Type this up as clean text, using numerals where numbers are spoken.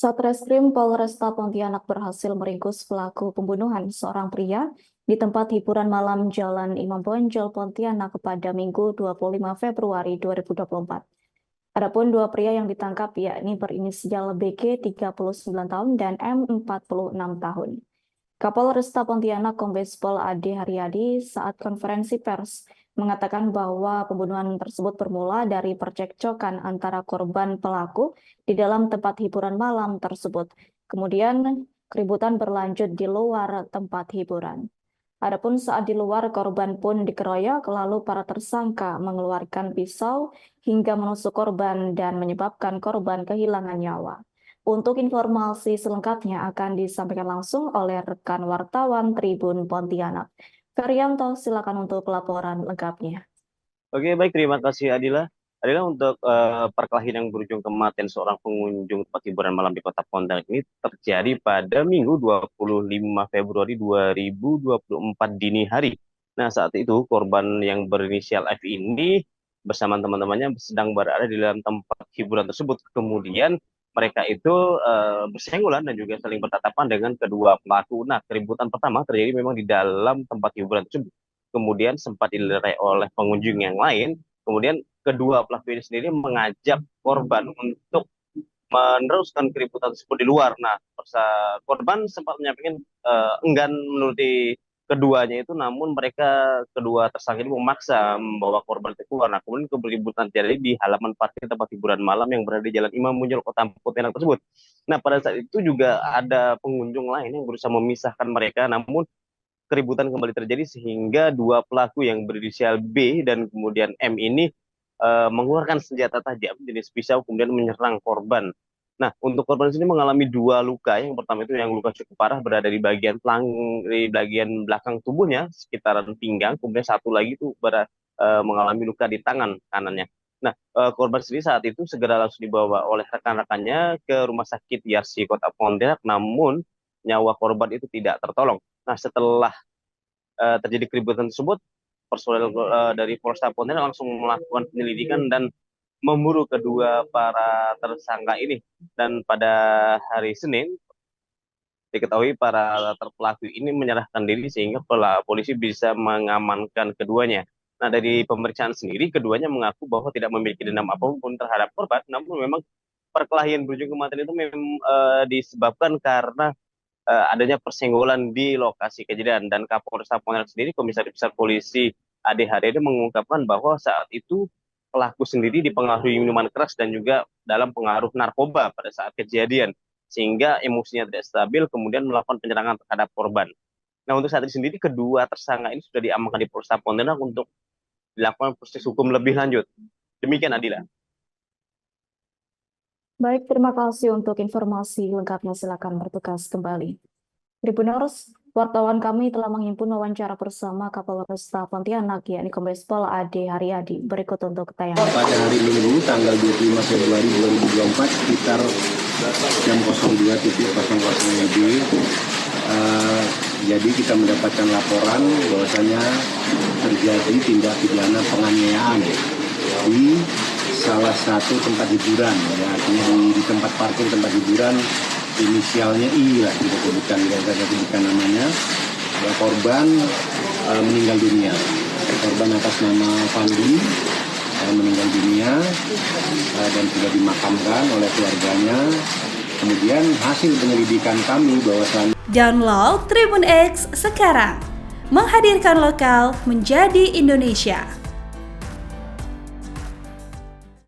Satreskrim Polresta Pontianak berhasil meringkus pelaku pembunuhan seorang pria di tempat hiburan malam Jalan Imam Bonjol, Pontianak pada Minggu 25 Februari 2024. Adapun dua pria yang ditangkap yakni berinisial BG 39 tahun dan M 46 tahun. Kapolresta Pontianak Kombes Pol Ade Haryadi saat konferensi pers mengatakan bahwa pembunuhan tersebut bermula dari percekcokan antara korban pelaku di dalam tempat hiburan malam tersebut. Kemudian keributan berlanjut di luar tempat hiburan. Adapun saat di luar, korban pun dikeroyok, lalu para tersangka mengeluarkan pisau hingga menusuk korban dan menyebabkan korban kehilangan nyawa. Untuk informasi selengkapnya akan disampaikan langsung oleh rekan wartawan Tribun Pontianak. Ferianto, silakan untuk laporan lengkapnya. Oke, baik. Terima kasih, Adila. Adila, untuk perkelahian yang berujung kematian seorang pengunjung tempat hiburan malam di Kota Pontianak ini terjadi pada Minggu 25 Februari 2024 dini hari. Nah, saat itu korban yang berinisial F ini bersama teman-temannya sedang berada di dalam tempat hiburan tersebut. Kemudian mereka itu bersenggolan dan juga saling bertatapan dengan kedua pelaku. Nah, keributan pertama terjadi memang di dalam tempat hiburan tersebut. Kemudian sempat dilerai oleh pengunjung yang lain. Kemudian kedua pelaku ini sendiri mengajak korban untuk meneruskan keributan tersebut di luar. Nah, korban sempat menyampaikan enggan menuruti keduanya itu, namun mereka kedua tersangka ini memaksa membawa korban itu keluar. Nah, kemudian keributan terjadi di halaman parkir tempat hiburan malam yang berada di Jalan Imam Bonjol, Kota Pontianak tersebut. Nah, pada saat itu juga ada pengunjung lain yang berusaha memisahkan mereka, namun keributan kembali terjadi sehingga dua pelaku yang berinisial B dan kemudian M ini mengeluarkan senjata tajam jenis pisau kemudian menyerang korban. Nah, untuk korban sini mengalami dua luka. Yang pertama itu yang luka cukup parah berada di bagian belakang tubuhnya sekitaran pinggang, kemudian satu lagi itu mengalami luka di tangan kanannya. Nah, korban sendiri saat itu segera langsung dibawa oleh rekan-rekannya ke Rumah Sakit Yarsi Kota Pontianak, namun nyawa korban itu tidak tertolong. Nah, setelah terjadi keributan tersebut, personel dari Polresta Pontianak langsung melakukan penyelidikan dan memburu kedua para tersangka ini. Dan pada hari Senin, diketahui para pelaku ini menyerahkan diri sehingga polisi bisa mengamankan keduanya. Nah, dari pemeriksaan sendiri, keduanya mengaku bahwa tidak memiliki dendam apapun terhadap korban, namun memang perkelahian berujung kematian itu memang disebabkan karena adanya persenggolan di lokasi kejadian. Dan Kapolresta Pontianak sendiri, Komisaris Besar Polisi Ade Haryadi mengungkapkan bahwa saat itu pelaku sendiri dipengaruhi minuman keras dan juga dalam pengaruh narkoba pada saat kejadian, sehingga emosinya tidak stabil, kemudian melakukan penyerangan terhadap korban. Nah, untuk saat ini sendiri, kedua tersangka ini sudah diamankan di Polresta Pontianak untuk dilakukan proses hukum lebih lanjut. Demikian, Adila. Baik, terima kasih untuk informasi lengkapnya. Silakan bertugas kembali. Tribuners, wartawan kami telah menghimpun wawancara bersama Kapolresta Pontianak, yakni Kombes Pol Ade Haryadi. Berikut untuk tayangan. Pada hari Minggu, tanggal 25 Februari 2024, sekitar jam 02.00 WIB, jadi kita mendapatkan laporan bahwasanya terjadi tindak pidana penganiayaan di salah satu tempat hiburan, ya, artinya di tempat parkir tempat hiburan, inisialnya I lah, kita sebutkan namanya. Ya, korban meninggal dunia. Korban atas nama Fandi meninggal dunia dan sudah dimakamkan oleh keluarganya. Kemudian hasil penyelidikan kami bahwasannya. Download Tribun X sekarang, menghadirkan lokal menjadi Indonesia.